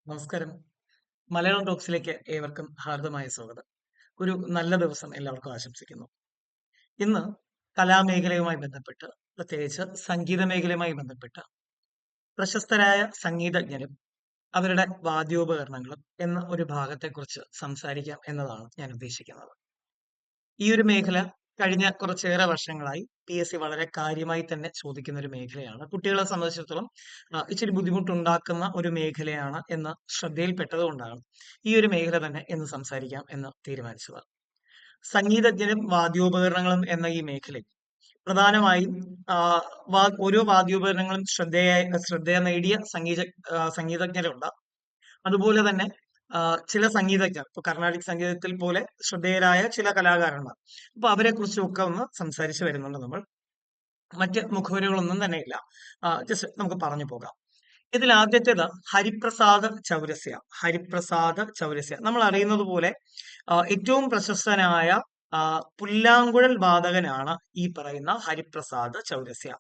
നമസ്കാരം. മലയാളം ടോക്സിലേക്ക് ഏവർക്കും ഹാർദമായ സ്വാഗതം. ഒരു നല്ല ദിവസം എല്ലാവർക്കും ആശംസിക്കുന്നു. ഇന്ന് കലാമേഖലയുമായി ബന്ധപ്പെട്ട്, പ്രത്യേകിച്ച് സംഗീത മേഖലയുമായി ബന്ധപ്പെട്ട് പ്രശസ്തരായ സംഗീതജ്ഞരും അവരുടെ വാദ്യോപകരണങ്ങളും എന്ന ഒരു ഭാഗത്തെക്കുറിച്ച് സംസാരിക്കാം എന്നതാണ് ഞാൻ ഉദ്ദേശിക്കുന്നത്. ഈ ഒരു മേഖല കഴിഞ്ഞ കുറച്ചേറെ വർഷങ്ങളായി PSC വളരെ കാര്യമായി തന്നെ ചോദിക്കുന്ന ഒരു മേഖലയാണ്. കുട്ടികളെ സംബന്ധിച്ചിടത്തോളം ഇച്ചിരി ബുദ്ധിമുട്ടുണ്ടാക്കുന്ന ഒരു മേഖലയാണ് എന്ന് ശ്രദ്ധയിൽപ്പെട്ടതുകൊണ്ടാണ് ഈ ഒരു മേഖല തന്നെ എന്ന് സംസാരിക്കാം എന്ന് തീരുമാനിച്ചത്. സംഗീതജ്ഞരും വാദ്യോപകരണങ്ങളും എന്ന ഈ മേഖലയിൽ പ്രധാനമായും ആ, ഓരോ വാദ്യോപകരണങ്ങളും ശ്രദ്ധ നേടിയ സംഗീതജ്ഞരുണ്ട്. അതുപോലെ തന്നെ ചില സംഗീതജ്ഞർ, ഇപ്പൊ കർണാടിക് സംഗീതത്തിൽ പോലെ ശ്രദ്ധേയരായ ചില കലാകാരന്മാർ, അപ്പൊ അവരെ കുറിച്ചൊക്കെ ഒന്ന് സംസാരിച്ചു വരുന്നുണ്ട് നമ്മൾ. മറ്റ് മുഖവരികളൊന്നും തന്നെ ഇല്ല. ജസ്റ്റ് നമുക്ക് പറഞ്ഞു പോകാം. ഇതിൽ ആദ്യത്തേത് ഹരിപ്രസാദ് ചൗരസ്യ. ഹരിപ്രസാദ് ചൗരസ്യ നമ്മൾ അറിയുന്നത് പോലെ ഏറ്റവും പ്രശസ്തനായ പുല്ലാങ്കുഴൽ വാദകനാണ് ഈ പറയുന്ന ഹരിപ്രസാദ് ചൗരസ്യ.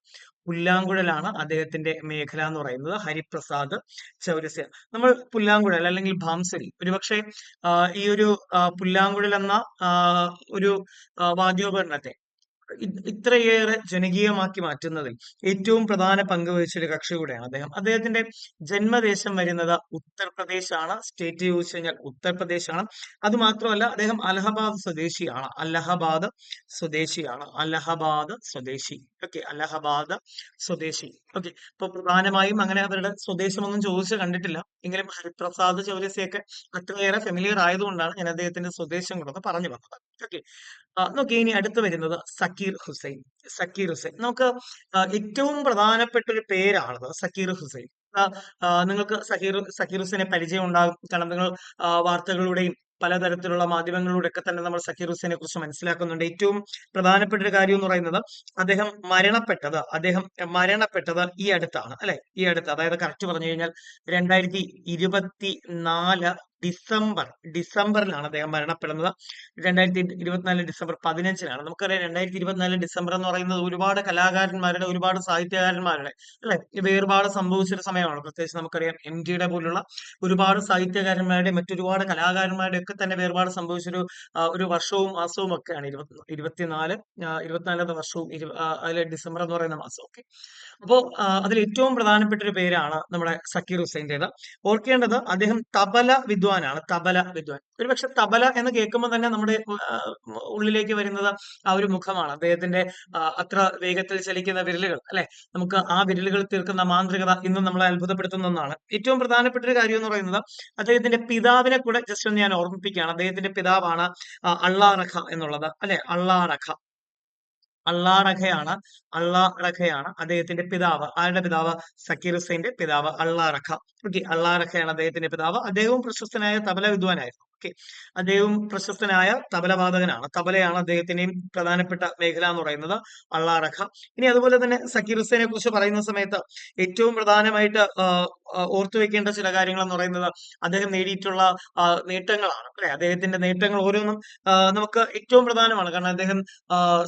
പുല്ലാങ്കുഴലാണ് അദ്ദേഹത്തിന്റെ മേഖല എന്ന് പറയുന്നത്. ഹരിപ്രസാദ് ചൗരസ്യ. നമ്മൾ പുല്ലാങ്കുഴൽ അല്ലെങ്കിൽ ഭാംസരി, ഒരുപക്ഷെ ഈ ഒരു പുല്ലാങ്കുഴൽ എന്ന ഒരു വാദ്യോപകരണത്തെ ഇത്രയേറെ ജനകീയമാക്കി മാറ്റുന്നതിൽ ഏറ്റവും പ്രധാന പങ്ക് വഹിച്ചൊരു കക്ഷി കൂടെയാണ് അദ്ദേഹം. അദ്ദേഹത്തിന്റെ ജന്മദേശം വരുന്നത് ഉത്തർപ്രദേശാണ്. സ്റ്റേറ്റ് ചോദിച്ചു കഴിഞ്ഞാൽ ഉത്തർപ്രദേശാണ്. അത് മാത്രമല്ല, അദ്ദേഹം അലഹബാദ് സ്വദേശിയാണ്. അലഹബാദ് സ്വദേശിയാണ്. അലഹബാദ് സ്വദേശി. ഓക്കെ, അലഹബാദ് സ്വദേശി. ഓക്കെ, ഇപ്പൊ പ്രധാനമായും അങ്ങനെ അവരുടെ സ്വദേശമൊന്നും ചോദിച്ചു കണ്ടിട്ടില്ല. എങ്കിലും ഹരിപ്രസാദ് ചൗരസ്യൊക്കെ അത്രയേറെ ഫെമിലിയർ ആയതുകൊണ്ടാണ് ഞാൻ അദ്ദേഹത്തിന്റെ സ്വദേശം കൂടെ ഒന്ന് പറഞ്ഞു വന്നത്. ഓക്കെ, നോക്കി ഇനി അടുത്ത് വരുന്നത് സക്കീർ ഹുസൈൻ. സക്കീർ ഹുസൈൻ നമുക്ക് ഏറ്റവും പ്രധാനപ്പെട്ട ഒരു പേരാണത് സക്കീർ ഹുസൈൻ. നിങ്ങൾക്ക് സക്കീർ ഹുസൈനെ പരിചയം ഉണ്ടാകും. കാരണം നിങ്ങൾ വാർത്തകളുടെയും പലതരത്തിലുള്ള മാധ്യമങ്ങളിലൂടെ ഒക്കെ തന്നെ നമ്മൾ സക്കീർ ഹുസൈനെ കുറിച്ച് മനസ്സിലാക്കുന്നുണ്ട്. ഏറ്റവും പ്രധാനപ്പെട്ട ഒരു കാര്യം എന്ന് പറയുന്നത് അദ്ദേഹം മരണപ്പെട്ടത് ഈ അടുത്താണ്, അല്ലെ? ഈ അടുത്ത്, അതായത് കറക്റ്റ് പറഞ്ഞു കഴിഞ്ഞാൽ 2024 ഡിസംബറിലാണ് അദ്ദേഹം മരണപ്പെടുന്നത്. 2024 ഡിസംബർ 15-നാണ്. നമുക്കറിയാം 2024 ഡിസംബർ എന്ന് പറയുന്നത് ഒരുപാട് കലാകാരന്മാരുടെ, ഒരുപാട് സാഹിത്യകാരന്മാരുടെ, അല്ലെ, വേർപാട് സംഭവിച്ചൊരു സമയമാണ്. പ്രത്യേകിച്ച് നമുക്കറിയാം MGയുടെ പോലുള്ള ഒരുപാട് സാഹിത്യകാരന്മാരുടെ, മറ്റൊരുപാട് കലാകാരന്മാരുടെ ഒക്കെ തന്നെ വേർപാട് സംഭവിച്ചൊരു ഒരു വർഷവും മാസവും ഒക്കെയാണ് 24 വർഷവും അതിലെ ഡിസംബർ എന്ന് പറയുന്ന മാസം. ഓക്കെ, അപ്പോ അതിൽ ഏറ്റവും പ്രധാനപ്പെട്ട ഒരു പേരാണ് നമ്മുടെ സക്കീർ ഹുസൈന്റേത്. ഓർക്കേണ്ടത് അദ്ദേഹം തബല വിദ്വാനാണ്. തബല വിദ്വാൻ. ഒരുപക്ഷെ തബല എന്ന് കേൾക്കുമ്പോൾ തന്നെ നമ്മുടെ ഉള്ളിലേക്ക് വരുന്നത് ആ ഒരു മുഖമാണ്. അദ്ദേഹത്തിന്റെ അത്ര വേഗത്തിൽ ചലിക്കുന്ന വിരലുകൾ, അല്ലെ? നമുക്ക് ആ വിരലുകൾ തീർക്കുന്ന മാന്ത്രികത ഇന്നും നമ്മളെ അത്ഭുതപ്പെടുത്തുന്ന ഒന്നാണ്. ഏറ്റവും പ്രധാനപ്പെട്ട ഒരു കാര്യം എന്ന് പറയുന്നത് അദ്ദേഹത്തിന്റെ പിതാവിനെ കൂടെ ജസ്റ്റ് ഒന്ന് ഞാൻ ഓർമ്മിപ്പിക്കുകയാണ്. അദ്ദേഹത്തിന്റെ പിതാവാണ് അള്ളാറഖ എന്നുള്ളത്, അല്ലെ? അള്ളാറഖയാണ്. അള്ളാറഖയാണ് അദ്ദേഹത്തിന്റെ പിതാവ്. ആരുടെ പിതാവ്? സക്കീർ ഹുസൈന്റെ പിതാവ് അള്ളാറഖ. ഓക്കെ, അള്ളാറഖയാണ് അദ്ദേഹത്തിന്റെ പിതാവ്. അദ്ദേഹവും പ്രശസ്തനായ തബല വിദ്വാനായിരുന്നു. ഓക്കെ, അദ്ദേഹവും പ്രശസ്തനായ തബലവാദകനാണ്. തബലയാണ് അദ്ദേഹത്തിന്റെയും പ്രധാനപ്പെട്ട മേഖല എന്ന് പറയുന്നത്. അള്ളാറഖ. ഇനി അതുപോലെ തന്നെ സക്കീർ ഹുസൈനെ കുറിച്ച് പറയുന്ന സമയത്ത് ഏറ്റവും പ്രധാനമായിട്ട് ഓർത്തു വെക്കേണ്ട ചില കാര്യങ്ങൾ എന്ന് പറയുന്നത് അദ്ദേഹം നേടിയിട്ടുള്ള നേട്ടങ്ങളാണ്, അല്ലെ? അദ്ദേഹത്തിന്റെ നേട്ടങ്ങൾ ഓരോന്നും നമുക്ക് ഏറ്റവും പ്രധാനമാണ്. കാരണം അദ്ദേഹം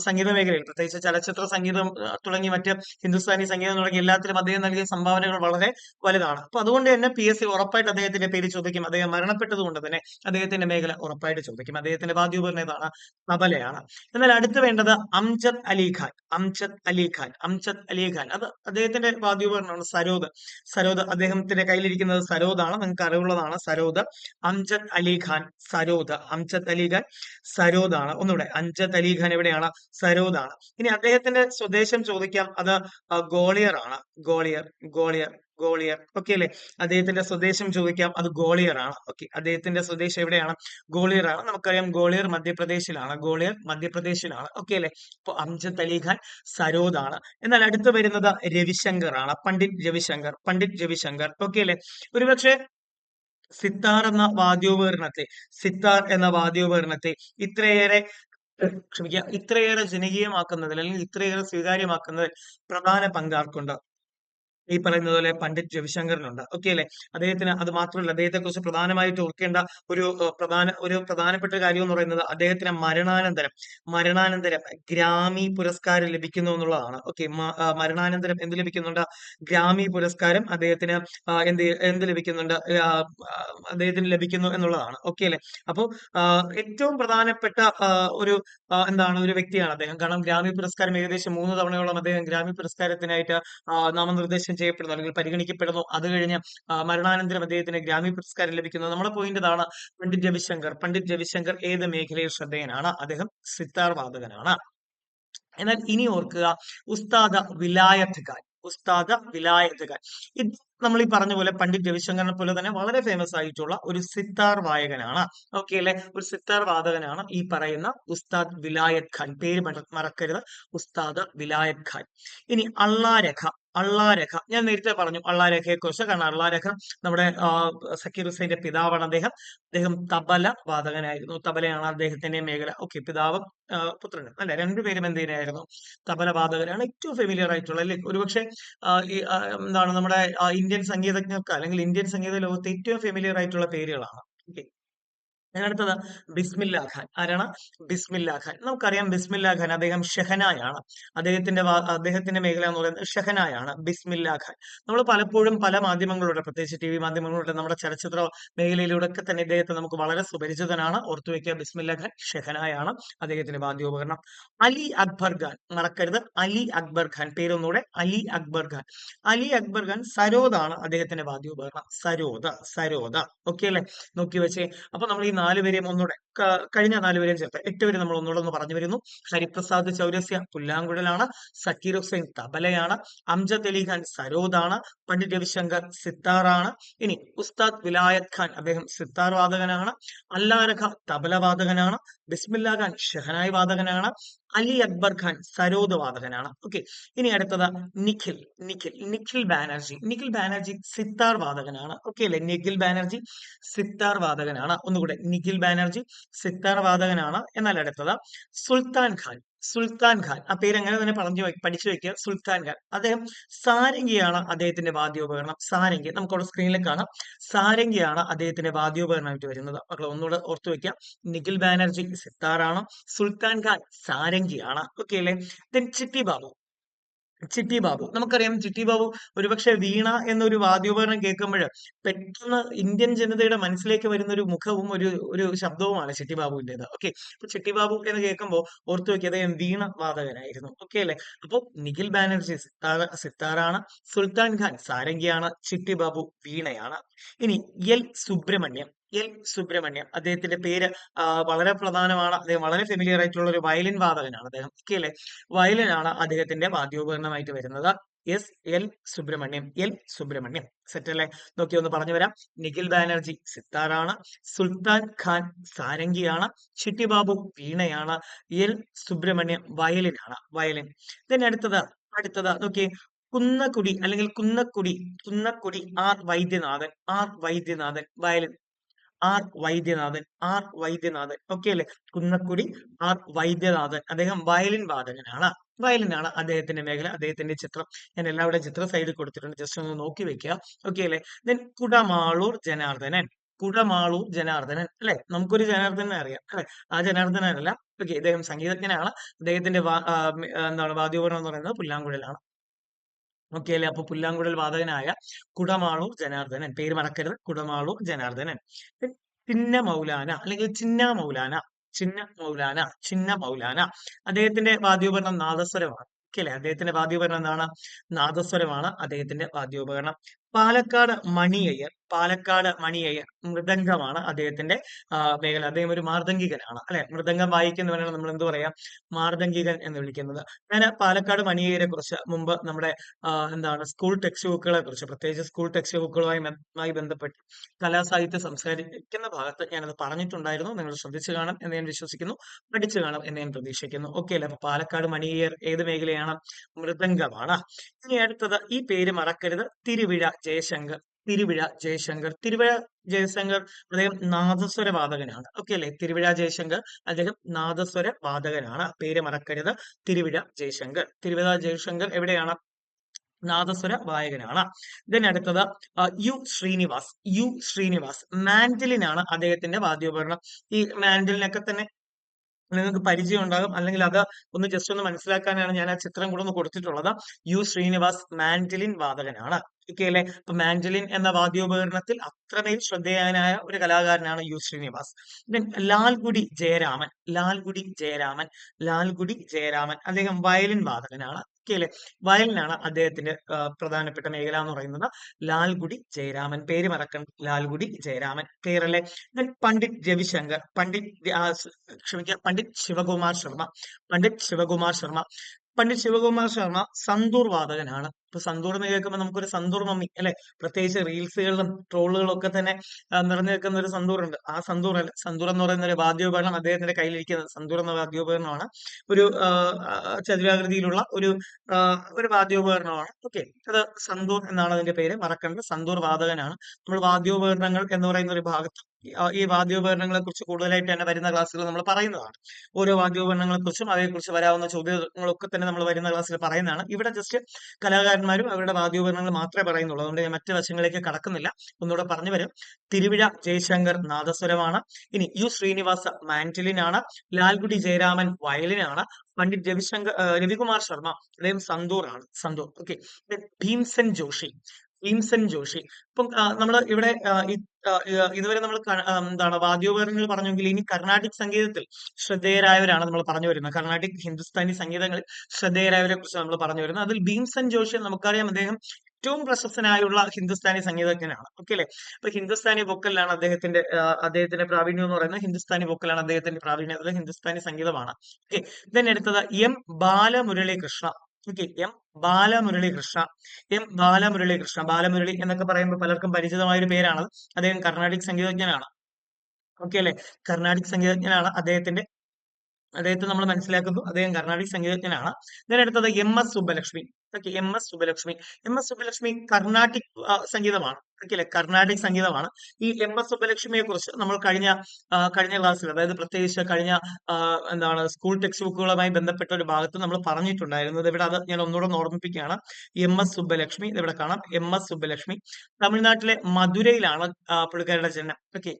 സംഗീത മേഖലയിൽ, പ്രത്യേകിച്ച് ചലച്ചിത്ര സംഗീതം തുടങ്ങി മറ്റ് ഹിന്ദുസ്ഥാനി സംഗീതം തുടങ്ങി എല്ലാത്തിലും അദ്ദേഹം നൽകിയ സംഭാവനകൾ വളരെ വലുതാണ്. അപ്പൊ അതുകൊണ്ട് തന്നെ PSC ഉറപ്പായിട്ട് അദ്ദേഹത്തിന്റെ പേര് ചോദിക്കും. അദ്ദേഹം മരണപ്പെട്ടത് കൊണ്ട് തന്നെ അദ്ദേഹത്തിന്റെ മേഖല ഉറപ്പായിട്ട് ചോദിക്കും. അദ്ദേഹത്തിന്റെ വാദ്യോപകരണം ഏതാണ്? തബലയാണ്. എന്നാൽ അടുത്ത് വേണ്ടത് അംജദ് അലി ഖാൻ. അംജദ് അലി ഖാൻ അത് അദ്ദേഹത്തിന്റെ വാദ്യോപകരണമാണ്. സരോദ് അദ്ദേഹത്തിന്റെ കയ്യിലിരിക്കുന്നത് സരോദാണ്. നിങ്ങൾക്ക് അറിവുള്ളതാണ് സരോദ്. അംജദ് അലി ഖാൻ സരോദാണ്. ഒന്നുകൂടെ, അംജദ് അലി ഖാൻ എവിടെയാണ്? സരോദാണ്. ഇനി അദ്ദേഹത്തിന്റെ സ്വദേശം ചോദിക്കാം. അത് ഗോളിയർ ആണ്. ഗോളിയർ. ഓക്കെ അല്ലെ? അദ്ദേഹത്തിന്റെ സ്വദേശം ചോദിക്കാം. അത് ഗോളിയർ ആണ്. ഓക്കെ, അദ്ദേഹത്തിന്റെ സ്വദേശം എവിടെയാണ്? ഗോളിയർ ആണ്. നമുക്കറിയാം ഗോളിയർ മധ്യപ്രദേശിലാണ്. ഓക്കെ അല്ലെ? അപ്പൊ അംജദ് അലി ഖാൻ സരോദാണ്. എന്നാൽ അടുത്ത് വരുന്നത് രവിശങ്കർ ആണ്. പണ്ഡിറ്റ് രവിശങ്കർ. ഓക്കെ അല്ലെ? ഒരുപക്ഷെ സിത്താർ എന്ന വാദ്യോപകരണത്തെ ഇത്രയേറെ ഇത്രയേറെ ജനകീയമാക്കുന്നതിൽ, അല്ലെങ്കിൽ ഇത്രയേറെ സ്വീകാര്യമാക്കുന്നതിൽ പ്രധാന പങ്കാർക്കുണ്ട്. ഈ പറയുന്നത് പോലെ പണ്ഡിറ്റ് രവിശങ്കറിനുണ്ട്. ഓക്കെ അല്ലെ? അദ്ദേഹത്തിന് അത് മാത്രമല്ല, അദ്ദേഹത്തെ കുറിച്ച് പ്രധാനമായിട്ട് ഓർക്കേണ്ട ഒരു പ്രധാനപ്പെട്ട കാര്യം എന്ന് പറയുന്നത് അദ്ദേഹത്തിന് മരണാനന്തരം ഗ്രാമി പുരസ്കാരം ലഭിക്കുന്നു എന്നുള്ളതാണ്. ഓക്കെ, മരണാനന്തരം എന്ത് ലഭിക്കുന്നുണ്ട്? ഗ്രാമി പുരസ്കാരം അദ്ദേഹത്തിന് എന്ത് ലഭിക്കുന്നുണ്ട്? അദ്ദേഹത്തിന് ലഭിക്കുന്നു എന്നുള്ളതാണ്. ഓക്കെ അല്ലെ? അപ്പോൾ ഏറ്റവും പ്രധാനപ്പെട്ട ഒരു ഒരു വ്യക്തിയാണ് അദ്ദേഹം. കാരണം ഗ്രാമി പുരസ്കാരം ഏകദേശം 3 തവണയോളം അദ്ദേഹം ഗ്രാമി പുരസ്കാരത്തിനായിട്ട് നാമനിർദ്ദേശം ചെയ്യപ്പെടുന്നു അല്ലെങ്കിൽ പരിഗണിക്കപ്പെടുന്നു. അത് കഴിഞ്ഞ് മരണാനന്തരം അദ്ദേഹത്തിന് ഗ്രാമി പുരസ്കാരം ലഭിക്കുന്നത്. നമ്മുടെ പോയിന്റ് ഇതാണ്. പണ്ഡിറ്റ് രവിശങ്കർ ഏത് മേഖലയിൽ ശ്രദ്ധേയനാണ്? അദ്ദേഹം സിത്താർ വാദകനാണ്. എന്നാൽ ഇനി ഓർക്കുക, ഉസ്താദ വിലായത്ത് ഖാൻ. ഇത് നമ്മൾ ഈ പറഞ്ഞ പോലെ പണ്ഡിറ്റ് രവിശങ്കറിനെ പോലെ തന്നെ വളരെ ഫേമസ് ആയിട്ടുള്ള ഒരു സിത്താർ വായകനാണ്. ഓക്കെ അല്ലെ? ഒരു സിത്താർ വാദകനാണ് ഈ പറയുന്ന ഉസ്താദ് വിലായത്ത് ഖാൻ. പേര് മറക്കരുത്, ഉസ്താദ് വിലായത്ത് ഖാൻ. ഇനി അള്ളാരഖ ഞാൻ നേരത്തെ പറഞ്ഞു അള്ളാരഖയെ കുറിച്ച്. കാരണം അള്ളാരഖ നമ്മുടെ സക്കീർ ഹുസൈന്റെ പിതാവാണ്. അദ്ദേഹം തബല വാദകനായിരുന്നു. തബലയാണ് അദ്ദേഹത്തിന്റെ മേഖല. ഓക്കെ, പിതാവും പുത്രനും അല്ലെ, രണ്ടുപേരും എന്തിനായിരുന്നു? തബല വാദകരാണ്. ഏറ്റവും ഫെമിലിയർ ആയിട്ടുള്ള അല്ലെ, ഒരുപക്ഷെ നമ്മുടെ ഇന്ത്യൻ സംഗീതജ്ഞർക്ക് അല്ലെങ്കിൽ ഇന്ത്യൻ സംഗീത ലോകത്ത് ഏറ്റവും ഫെമിലിയർ ആയിട്ടുള്ള പേരുകളാണ്. ഓക്കെ, അടുത്തത് ബിസ്മില്ലാ ഖാൻ. ആരാണ്? ബിസ്മില്ലാ ഖാൻ. നമുക്കറിയാം ബിസ്മില്ലാ ഖാൻ അദ്ദേഹം ഷെഹനായാണ്. അദ്ദേഹത്തിന്റെ മേഖല എന്ന് പറയുന്നത് ഷെഹനായാണ്. ബിസ്മില്ലാ ഖാൻ നമ്മൾ പലപ്പോഴും പല മാധ്യമങ്ങളിലൂടെ, പ്രത്യേകിച്ച് TV മാധ്യമങ്ങളിലൂടെ, നമ്മുടെ ചലച്ചിത്ര മേഖലയിലൂടെ ഒക്കെ തന്നെ ഇദ്ദേഹത്തെ നമുക്ക് വളരെ സുപരിചിതനാണ്. ഓർത്തുവെക്കുക, ബിസ്മില്ലാ ഖാൻ ഷെഹനായാണ് അദ്ദേഹത്തിന്റെ വാദ്യോപകരണം. അലി അക്ബർ ഖാൻ, മറക്കരുത്, അലി അക്ബർ ഖാൻ. പേരൊന്നുകൂടെ, അലി അക്ബർ ഖാൻ. അലി അക്ബർ ഖാൻ സരോദാണ് അദ്ദേഹത്തിന്റെ വാദ്യോപകരണം. സരോദ. ഓക്കെ അല്ലെ? നോക്കി വെച്ചേ. അപ്പൊ നമ്മൾ ഈ 4 പേരെയും ഒന്നുകൂടെ, കഴിഞ്ഞ 4 പേരെയും ചേർത്ത് 8 പേര് നമ്മൾ ഒന്നുകൂടെ ഒന്ന് പറഞ്ഞു വരുന്നു. ഹരിപ്രസാദ് ചൗരസ്യ പുല്ലാങ്കുഴലാണ്. സക്കീർ ഹുസൈൻ തബലയാണ്. അംജദ് അലി ഖാൻ സരോദാണ്. പണ്ഡിറ്റ് രവിശങ്കർ സിത്താറാണ്. ഇനി ഉസ്താദ് വിലായത്ത് ഖാൻ, അദ്ദേഹം സിത്താർ വാദകനാണ്. അല്ലാരഖ തബല വാദകനാണ്. ബിസ്മില്ലാ ഖാൻ ഷെഹനായി വാദകനാണ്. അലി അക്ബർ ഖാൻ സരോദ് വാദകനാണ്. ഓക്കെ, ഇനി അടുത്തത് നിഖിൽ ബാനർജി സിത്താർ വാദകനാണ്. ഓക്കെ അല്ലെ? നിഖിൽ ബാനർജി സിത്താർ വാദകനാണ്. ഒന്നുകൂടെ, നിഖിൽ ബാനർജി സിത്താർ വാദകനാണ്. എന്നാൽ അടുത്തത് സുൽത്താൻ ഖാൻ. ആ പേര് അങ്ങനെ തന്നെ പഠിച്ചു വെക്കുക. സുൽത്താൻ ഖാൻ, അദ്ദേഹം സാരംഗിയാണ് അദ്ദേഹത്തിന്റെ വാദ്യോപകരണം. സാരംഗി നമുക്കവിടെ സ്ക്രീനിൽ കാണാം. സാരംഗിയാണ് അദ്ദേഹത്തിന്റെ വാദ്യോപകരണമായിട്ട് വരുന്നത്. മക്കൾ ഒന്നുകൂടെ ഓർത്തു വെക്കുക. നിഖിൽ ബാനർജി സിത്താറാണ്. സുൽത്താൻ ഖാൻ സാരംഗിയാണ്. ഓക്കെ അല്ലെ? ദെൻ ചിട്ടി ബാബു, നമുക്കറിയാം ചിട്ടി ബാബു ഒരുപക്ഷെ വീണ എന്നൊരു വാദ്യോപകരണം കേൾക്കുമ്പോൾ പെട്ടെന്ന് ഇന്ത്യൻ ജനതയുടെ മനസ്സിലേക്ക് വരുന്ന ഒരു മുഖവും ഒരു ശബ്ദവുമാണ് ചിട്ടി ബാബുവിന്റേത്. ഓക്കെ, അപ്പൊ ചിട്ടി ബാബു എന്ന് കേൾക്കുമ്പോൾ ഓർത്തു വെക്കുക, അദ്ദേഹം വീണ വാദകനായിരുന്നു. ഓക്കെ അല്ലെ? അപ്പൊ നിഖിൽ ബാനർജി സിത്താറാണ്. സുൽത്താൻ ഖാൻ സാരംഗിയാണ്. ചിട്ടി ബാബു വീണയാണ്. ഇനി എൽ സുബ്രഹ്മണ്യം, അദ്ദേഹത്തിന്റെ പേര് വളരെ പ്രധാനമാണ്. അദ്ദേഹം വളരെ ഫെമിലിയർ ആയിട്ടുള്ള ഒരു വയലിൻ വാദകനാണ് അദ്ദേഹം. ഓക്കെ അല്ലെ? വയലിനാണ് അദ്ദേഹത്തിന്റെ വാദ്യോപകരണമായിട്ട് വരുന്നത്. എൽ സുബ്രഹ്മണ്യം. സെറ്റ് അല്ലേ? നോക്കി ഒന്ന് പറഞ്ഞു വരാം. നിഖിൽ ബാനർജി സിത്താറാണ്. സുൽത്താൻ ഖാൻ സാരംഗിയാണ്. ചിട്ടി ബാബു വീണയാണ്. L Subramaniam violin. then അടുത്തത് നോക്കി, Kunnakudi R Vaidyanathan violin. R Vaidyanathan. Okay അല്ലെ? കുന്നക്കുടി ആർ വൈദ്യനാഥൻ, അദ്ദേഹം വയലിനാണ് അദ്ദേഹത്തിന്റെ മേഖല. അദ്ദേഹത്തിന്റെ ചിത്രം ഞാൻ എല്ലാവരുടെയും ചിത്രം സൈഡിൽ കൊടുത്തിട്ടുണ്ട്, ജസ്റ്റ് ഒന്ന് നോക്കി വെക്കുക. ഓക്കെ അല്ലെ? ദെൻ കുടമാളൂർ ജനാർദ്ദനൻ അല്ലെ? നമുക്കൊരു ജനാർദ്ദനെ അറിയാം അല്ലെ? ആ ജനാർദ്ദനല്ല. ഓക്കെ, അദ്ദേഹം സംഗീതജ്ഞനാണ്. അദ്ദേഹത്തിന്റെ വാദ്യോപകരണം എന്ന് പറയുന്നത് പുല്ലാങ്കുഴലാണ്. ഓക്കെ അല്ലെ? അപ്പൊ പുല്ലാങ്കുഴൽ വാദകനായ കുടമാളൂർ ജനാർദ്ദനൻ, പേര് മറക്കരുത്, കുടമാളൂർ ജനാർദ്ദനൻ. ചിന്ന മൗലാന അല്ലെങ്കിൽ ചിന്ന മൗലാന, അദ്ദേഹത്തിന്റെ വാദ്യോപകരണം നാദസ്വരമാണ്. ഓക്കെ അല്ലെ? അദ്ദേഹത്തിന്റെ വാദ്യോപകരണം എന്താണ്? നാദസ്വരമാണ് അദ്ദേഹത്തിന്റെ വാദ്യോപകരണം. പാലക്കാട് മണിയയ്യർ മൃദംഗമാണ് അദ്ദേഹത്തിന്റെ മേഖല. അദ്ദേഹം ഒരു മാർദംഗികനാണ് അല്ലെ? മൃദംഗം വായിക്കുന്നവനാണ് നമ്മൾ എന്ത് പറയാം? മാർദംഗികൻ എന്ന് വിളിക്കുന്നത്. ഞാൻ പാലക്കാട് മണിയയ്യരെ കുറിച്ച് മുമ്പ് നമ്മുടെ സ്കൂൾ ടെക്സ്റ്റ് ബുക്കുകളെ കുറിച്ച്, പ്രത്യേകിച്ച് സ്കൂൾ ടെക്സ്റ്റ് ബുക്കുകളുമായി ബന്ധപ്പെട്ട് കലാസാഹിത്യം സംസാരിക്കുന്ന ഭാഗത്ത് ഞാനത് പറഞ്ഞിട്ടുണ്ടായിരുന്നു. നിങ്ങൾ ശ്രദ്ധിച്ചു കാണും എന്ന് ഞാൻ വിശ്വസിക്കുന്നു, പഠിച്ചു കാണും എന്ന് ഞാൻ പ്രതീക്ഷിക്കുന്നു. ഓക്കെ അല്ലെ? അപ്പൊ പാലക്കാട് മണിയയ്യർ ഏത് മേഖലയാണ്? മൃദംഗമാണ്. ഇനി അടുത്തത്, ഈ പേര് മറക്കരുത്, തിരുവിഴ ജയശങ്കർ. അദ്ദേഹം നാദസ്വര വാദകനാണ്. ഓക്കെ അല്ലെ? തിരുവിഴ ജയശങ്കർ അദ്ദേഹം നാദസ്വര വാദകനാണ്. പേര് മറക്കരുത്, തിരുവിഴ ജയശങ്കർ. എവിടെയാണ്? നാദസ്വര വായകനാണ്. അടുത്തത് യു ശ്രീനിവാസ് മാൻഡലിൻ ആണ് അദ്ദേഹത്തിന്റെ വാദ്യോപകരണം. ഈ മാൻഡലിനൊക്കെ തന്നെ നിങ്ങൾക്ക് പരിചയം ഉണ്ടാകും, അല്ലെങ്കിൽ അത് ഒന്ന് ജസ്റ്റ് ഒന്ന് മനസ്സിലാക്കാനാണ് ഞാൻ ആ ചിത്രം കൂടെ ഒന്ന് കൊടുത്തിട്ടുള്ളത്. യു ശ്രീനിവാസ് മാൻഡലിൻ വാദകനാണ്. ഓക്കെ അല്ലെ? അപ്പൊ മാൻഡലിൻ എന്ന വാദ്യോപകരണത്തിൽ അത്രമേൽ ശ്രദ്ധേയനായ ഒരു കലാകാരനാണ് യു ശ്രീനിവാസ്. ലാൽഗുഡി ജയരാമൻ അദ്ദേഹം വയലിൻ വാദകനാണ്. ഓക്കെ അല്ലെ? വയലിനാണ് അദ്ദേഹത്തിന്റെ പ്രധാനപ്പെട്ട മേഖല എന്ന് പറയുന്നത്. ലാൽഗുഡി ജയരാമൻ, പേര് മറക്കണം, ലാൽഗുഡി ജയരാമൻ, പേരല്ലേ. പണ്ഡിറ്റ് രവിശങ്കർ, ക്ഷമിക്കുക, പണ്ഡിറ്റ് ശിവകുമാർ ശർമ്മ സന്തൂർ വാദകനാണ്. ഇപ്പൊ സന്തൂർ എന്ന് കേൾക്കുമ്പോൾ നമുക്കൊരു സന്തൂർ മമ്മി അല്ലെ, പ്രത്യേകിച്ച് റീൽസുകളിലും ട്രോളുകളും ഒക്കെ തന്നെ നിറഞ്ഞു നിൽക്കുന്ന ഒരു സന്തൂർ ഉണ്ട്. ആ സന്തൂർ അല്ല, സന്തൂർ എന്ന് പറയുന്ന ഒരു വാദ്യോപകരണം അദ്ദേഹത്തിന്റെ കയ്യിലിരിക്കുന്നത്. സന്തൂർ എന്ന വാദ്യോപകരണമാണ് ഒരു ചതുരാകൃതിയിലുള്ള ഒരു വാദ്യോപകരണമാണ്. ഓക്കെ, അത് സന്തൂർ എന്നാണ് അതിന്റെ പേര്, മറക്കേണ്ടത്. സന്തൂർ വാദകനാണ്. നമ്മൾ വാദ്യോപകരണങ്ങൾ എന്ന് പറയുന്ന ഒരു ഭാഗത്ത് ഈ വാദ്യോപകരണങ്ങളെ കുറിച്ച് കൂടുതലായിട്ട് തന്നെ വരുന്ന ക്ലാസ്സുകൾ നമ്മൾ പറയുന്നതാണ്. ഓരോ വാദ്യോപകരണങ്ങളെ കുറിച്ചും അതേക്കുറിച്ച് വരാവുന്ന ചോദ്യങ്ങളൊക്കെ തന്നെ നമ്മൾ വരുന്ന ക്ലാസ്സിൽ പറയുന്നതാണ്. ഇവിടെ ജസ്റ്റ് കലാകാരന്മാരും അവരുടെ വാദ്യോപകരണങ്ങൾ മാത്രമേ പറയുന്നുള്ളൂ. അതുകൊണ്ട് ഞാൻ മറ്റു വശങ്ങളിലേക്ക് കടക്കുന്നില്ല. ഒന്നുകൂടെ പറഞ്ഞു വരും. തിരുവിഴ ജയശങ്കർ നാദസ്വരമാണ്. ഇനി യു ശ്രീനിവാസ മാൻഡലിൻ ആണ്. ലാൽഗുഡി ജയരാമൻ വയലിനാണ്. പണ്ഡിറ്റ് രവികുമാർ ശർമ്മ അദ്ദേഹം സന്തൂർ ആണ്. സന്തൂർ. ഓക്കെ. ഭീംസൻ ജോഷി. ഇപ്പം നമ്മൾ ഇവിടെ ഇതുവരെ നമ്മൾ എന്താണ് വാദ്യോപകരണങ്ങൾ പറഞ്ഞെങ്കിൽ ഇനി കർണാട്ടിക് സംഗീതത്തിൽ ശ്രദ്ധേയരായവരാണ് നമ്മൾ പറഞ്ഞു വരുന്നത്. കർണാട്ടിക് ഹിന്ദുസ്ഥാനി സംഗീതങ്ങളിൽ ശ്രദ്ധേയരായവരെ കുറിച്ച് നമ്മൾ പറഞ്ഞു വരുന്നത്. അതിൽ ഭീംസൻ ജോഷി നമുക്കറിയാം, അദ്ദേഹം ഏറ്റവും പ്രശസ്തനായുള്ള ഹിന്ദുസ്ഥാനി സംഗീതജ്ഞനാണ്. ഓക്കെ അല്ലെ? അപ്പൊ ഹിന്ദുസ്ഥാനി വോക്കലിലാണ് അദ്ദേഹത്തിന്റെ പ്രാവീണ്യം എന്ന് പറയുന്നത്. ഹിന്ദുസ്ഥാനി വോക്കലാണ് അദ്ദേഹത്തിന്റെ പ്രാവീണ്യം, അത് ഹിന്ദുസ്ഥാനി സംഗീതമാണ്. ഓക്കെ. അടുത്തത് എം ബാലമുരളി കൃഷ്ണ. ഓക്കെ, ബാലമുരളി കൃഷ്ണ. ബാലമുരളി എന്നൊക്കെ പറയുമ്പോൾ പലർക്കും പരിചിതമായ ഒരു പേരാണ്. അദ്ദേഹം കർണാടിക് സംഗീതജ്ഞനാണ്. ഓക്കെ അല്ലെ? കർണാടിക് സംഗീതജ്ഞനാണ്. അദ്ദേഹത്തെ നമ്മൾ മനസ്സിലാക്കുന്നു, അദ്ദേഹം കർണാടിക് സംഗീതജ്ഞനാണ്. അടുത്തത് M S Subbalakshmi. Okay, M S Subbalakshmi Carnatic സംഗീതമാണ്. ഓക്കെ അല്ലെ? കർണാടിക് സംഗീതമാണ്. ഈ എം എസ് സുബ്ബലക്ഷ്മിയെ കുറിച്ച് നമ്മൾ കഴിഞ്ഞ ക്ലാസ്സിൽ, അതായത് പ്രത്യേകിച്ച് കഴിഞ്ഞ എന്താണ് സ്കൂൾ ടെക്സ്റ്റ് ബുക്കുകളുമായി ബന്ധപ്പെട്ട ഒരു ഭാഗത്ത് നമ്മൾ പറഞ്ഞിട്ടുണ്ടായിരുന്നത്. ഇവിടെ അത് ഞാൻ ഒന്നുകൂടെ ഓർമ്മിപ്പിക്കുകയാണ്. എം എസ് സുബ്ബലക്ഷ്മി, ഇവിടെ കാണാം, എം എസ് സുബ്ബലക്ഷ്മി തമിഴ്നാട്ടിലെ മധുരയിലാണ് പുള്ളിക്കാരുടെ ജനനം. ഓക്കെ,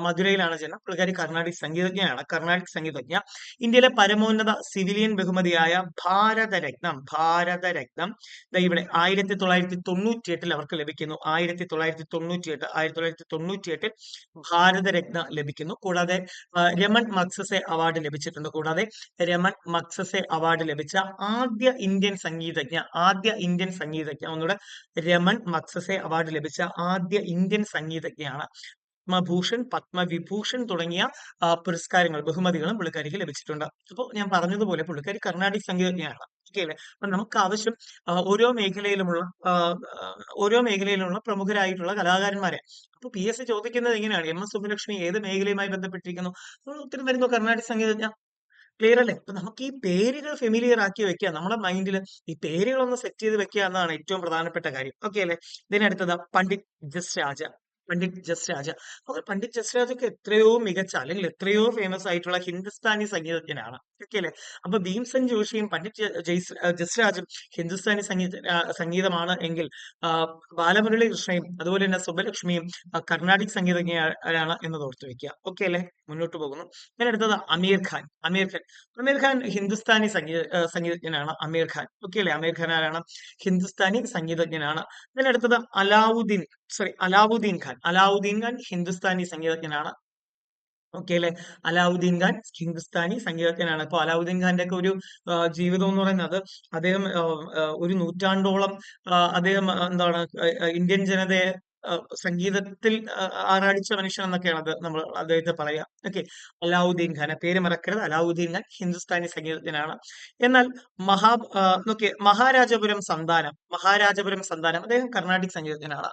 മധുരയിലാണ് ജനനം. പുള്ളിക്കാരി കർണാടിക് സംഗീതജ്ഞ. ഇന്ത്യയിലെ പരമോന്നത സിവിലിയൻ ബഹുമതിയായ ഭാരതരത്നം ഇവിടെ 1998 അവർക്ക് ലഭിക്കുന്നു. 1998 ഭാരതരത്ന ലഭിക്കുന്നു. കൂടാതെ രമൺ മഗ്സസെ അവാർഡ് ലഭിച്ചിട്ടുണ്ട്. ലഭിച്ച ആദ്യ ഇന്ത്യൻ സംഗീതജ്ഞ ഒന്നുകൂടെ, രമൺ മഗ്സസെ അവാർഡ് ലഭിച്ച ആദ്യ ഇന്ത്യൻ സംഗീതജ്ഞയാണ്. പത്മഭൂഷൺ, പത്മവിഭൂഷൺ തുടങ്ങിയ പുരസ്കാരങ്ങൾ, ബഹുമതികളും പുള്ളിക്കാരിക്ക് ലഭിച്ചിട്ടുണ്ട്. അപ്പോൾ ഞാൻ പറഞ്ഞതുപോലെ പുള്ളിക്കാരി കർണാടിക് സംഗീതജ്ഞയാണ്. ഓക്കെ അല്ലെ? അപ്പൊ നമുക്ക് ആവശ്യം ഓരോ മേഖലയിലുള്ള പ്രമുഖരായിട്ടുള്ള കലാകാരന്മാരെ. അപ്പൊ PSC ചോദിക്കുന്നത് എങ്ങനെയാണ്, എം എസ് സുബ്ബലക്ഷ്മി ഏത് മേഖലയുമായി ബന്ധപ്പെട്ടിരിക്കുന്നു? ഉത്തരം വരുന്നു കർണാടിക് സംഗീതജ്ഞ. ക്ലിയർ അല്ലേ? അപ്പൊ നമുക്ക് ഈ പേരുകൾ ഫെമിലിയർ ആക്കി വെക്കുക, നമ്മുടെ മൈൻഡിൽ ഈ പേരുകൾ ഒന്ന് സെറ്റ് ചെയ്ത് വെക്കുക എന്നതാണ് ഏറ്റവും പ്രധാനപ്പെട്ട കാര്യം. ഓക്കെ അല്ലെ? ഇതിനടുത്തത് പണ്ഡിറ്റ് ജസ് രാജ. അപ്പോൾ പണ്ഡിറ്റ് ജസ് രാജൊക്കെ എത്രയോ മികച്ച, അല്ലെങ്കിൽ എത്രയോ ഫേമസ് ആയിട്ടുള്ള ഹിന്ദുസ്ഥാനി സംഗീതജ്ഞനാണ്. ഓക്കെ അല്ലെ? അപ്പൊ ഭീംസൻ ജോഷിയും പണ്ഡിറ്റ് ജസ് രാജും ഹിന്ദുസ്ഥാനി സംഗീതമാണ് എങ്കിൽ ബാലമുരളി കൃഷ്ണയും അതുപോലെ തന്നെ സുബ്ബലക്ഷ്മിയും കർണാടിക് സംഗീതജ്ഞരാണ് എന്നത് ഓർത്തു വെക്കുക. ഓക്കെ അല്ലെ? മുന്നോട്ട് പോകുന്നു. അടുത്തത് അമീർ ഖാൻ ഹിന്ദുസ്ഥാനി സംഗീതജ്ഞനാണ്. അമീർ ഖാൻ. ഓക്കെ അല്ലെ? അമീർ ഖാൻ ആരാണ്? ഹിന്ദുസ്ഥാനി സംഗീതജ്ഞനാണ്. അടുത്തത് അലാവുദ്ദീൻ ഖാൻ ഹിന്ദുസ്ഥാനി സംഗീതജ്ഞനാണ്. ഓക്കെ അല്ലെ? അലാവുദ്ദീൻ ഖാൻ ഹിന്ദുസ്ഥാനി സംഗീതജ്ഞനാണ്. അപ്പൊ അലാവുദ്ദീൻ ഖാന്റെ ഒക്കെ ഒരു ജീവിതം എന്ന് പറയുന്നത്, അദ്ദേഹം ഒരു നൂറ്റാണ്ടോളം അദ്ദേഹം എന്താണ് ഇന്ത്യൻ ജനതയെ സംഗീതത്തിൽ ആറാടിച്ച മനുഷ്യൻ എന്നൊക്കെയാണ് നമ്മൾ അദ്ദേഹത്തെ പറയാ. ഓക്കെ, അലാവുദ്ദീൻ ഖാൻ, പേര് മറക്കരുത്, അലാവുദ്ദീൻ ഖാൻ ഹിന്ദുസ്ഥാനി സംഗീതജ്ഞനാണ്. എന്നാൽ മഹാരാജപുരം സന്താനം അദ്ദേഹം കർണാടിക് സംഗീതജ്ഞനാണ്.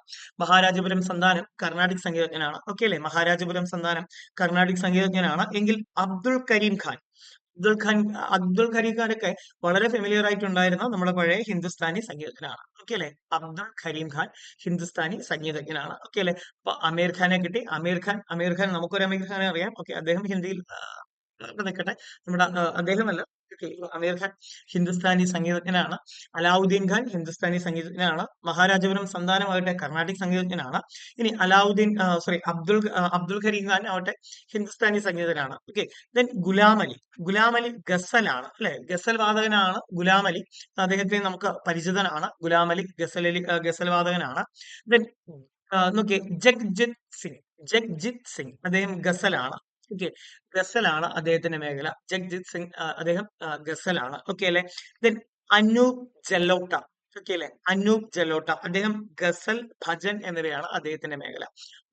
ഓക്കെ അല്ലെ? മഹാരാജപുരം സന്താനം കർണാടിക് സംഗീതജ്ഞനാണ്. എങ്കിൽ അബ്ദുൾ കരീം ഖാനൊക്കെ വളരെ ഫെമിലിയർ ആയിട്ടുണ്ടായിരുന്ന നമ്മുടെ പഴയ ഹിന്ദുസ്ഥാനി സംഗീതജ്ഞനാണ്. ഓക്കെ അല്ലെ? അബ്ദുൾ കരീം ഖാൻ ഹിന്ദുസ്ഥാനി സംഗീതജ്ഞനാണ്. ഓക്കെ അല്ലെ? അപ്പൊ അമീർ ഖാനെ കിട്ടി. അമീർ ഖാൻ നമുക്കൊരു അമീർ ഖാനെ അറിയാം. ഓക്കെ, അദ്ദേഹം ഹിന്ദിയിൽ അവിടെ നിൽക്കട്ടെ. നമ്മുടെ അദ്ദേഹമല്ല, ഓക്കെ, അമീർ ഖാൻ ഹിന്ദുസ്ഥാനി സംഗീതജ്ഞനാണ്. അലാവുദ്ദീൻ ഖാൻ ഹിന്ദുസ്ഥാനി സംഗീതജ്ഞനാണ്. മഹാരാജപുരം സന്താനമാകട്ടെ കർണാട്ടിക് സംഗീതജ്ഞനാണ്. ഇനി അലാവുദ്ദീൻ സോറി അബ്ദുൽ കരീം ഖാൻ ആവട്ടെ ഹിന്ദുസ്ഥാനി സംഗീതജ്ഞനാണ്. ഓക്കെ. ദെൻ ഗുലാം അലി ഗസലാണ്, അല്ലെ? ഗസൽ വാദകനാണ് ഗുലാം അലി. അദ്ദേഹത്തെ നമുക്ക് പരിചിതനാണ്. ഗുലാം അലി ഗസൽ വാദകനാണ്. ദെൻ നോക്കിയേ, ജഗ്ജിത് സിംഗ് അദ്ദേഹം ഗസലാണ്. ഓക്കെ, ഗസലാണ് അദ്ദേഹത്തിന്റെ മേഖല. ജഗ്ജിത് സിംഗ് അദ്ദേഹം ഗസലാണ്. ഓക്കെ അല്ലെ? ദെൻ അനൂപ് ജലോട്ട. ഓക്കെ അല്ലെ? അനൂപ് ജലോട്ട അദ്ദേഹം ഗസൽ, ഭജൻ എന്നിവയാണ് അദ്ദേഹത്തിന്റെ മേഖല.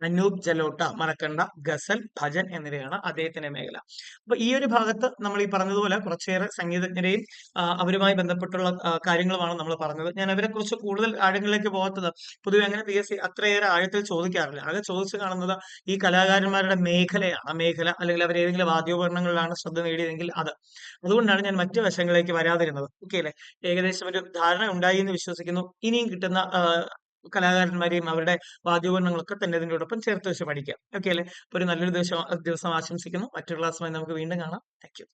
അനൂപ് ജലോട്ട മറക്കണ്ട, ഗസൽ, ഭജൻ എന്നിവയാണ് അദ്ദേഹത്തിന്റെ മേഖല. അപ്പൊ ഈ ഒരു ഭാഗത്ത് നമ്മൾ ഈ പറഞ്ഞതുപോലെ കുറച്ചേറെ സംഗീതജ്ഞരെയും അവരുമായി ബന്ധപ്പെട്ടുള്ള കാര്യങ്ങളുമാണ് നമ്മൾ പറഞ്ഞത്. ഞാൻ അവരെ കുറിച്ച് കൂടുതൽ ആഴങ്ങളിലേക്ക് പോകാത്തത് പൊതുവെ അങ്ങനെ PSC അത്രയേറെ ആഴത്തിൽ ചോദിക്കാറില്ല. ആകെ ചോദിച്ചു കാണുന്നത് ഈ കലാകാരന്മാരുടെ മേഖലയാണ്. ആ മേഖല, അല്ലെങ്കിൽ അവർ ഏതെങ്കിലും വാദ്യോപകരണങ്ങളിലാണ് ശ്രദ്ധ നേടിയതെങ്കിൽ അത്. അതുകൊണ്ടാണ് ഞാൻ മറ്റു വശങ്ങളിലേക്ക് വരാതിരുന്നത്. ഓക്കെ അല്ലെ? ഏകദേശം ഒരു ധാരണ ഉണ്ടായി എന്ന് വിശ്വസിക്കുന്നു. ഇനിയും കിട്ടുന്ന കലാകാരന്മാരെയും അവരുടെ വാദ്യോപകരണങ്ങളൊക്കെ തന്നെ ഇതിനോടൊപ്പം ചേർത്ത് വെച്ച് പഠിക്കാം. ഓക്കെ അല്ലെ? അപ്പൊ ഒരു നല്ലൊരു ദിവസം ആശംസിക്കുന്നു. മറ്റൊരു ക്ലാസ്സുമായി നമുക്ക് വീണ്ടും കാണാം. Thank you.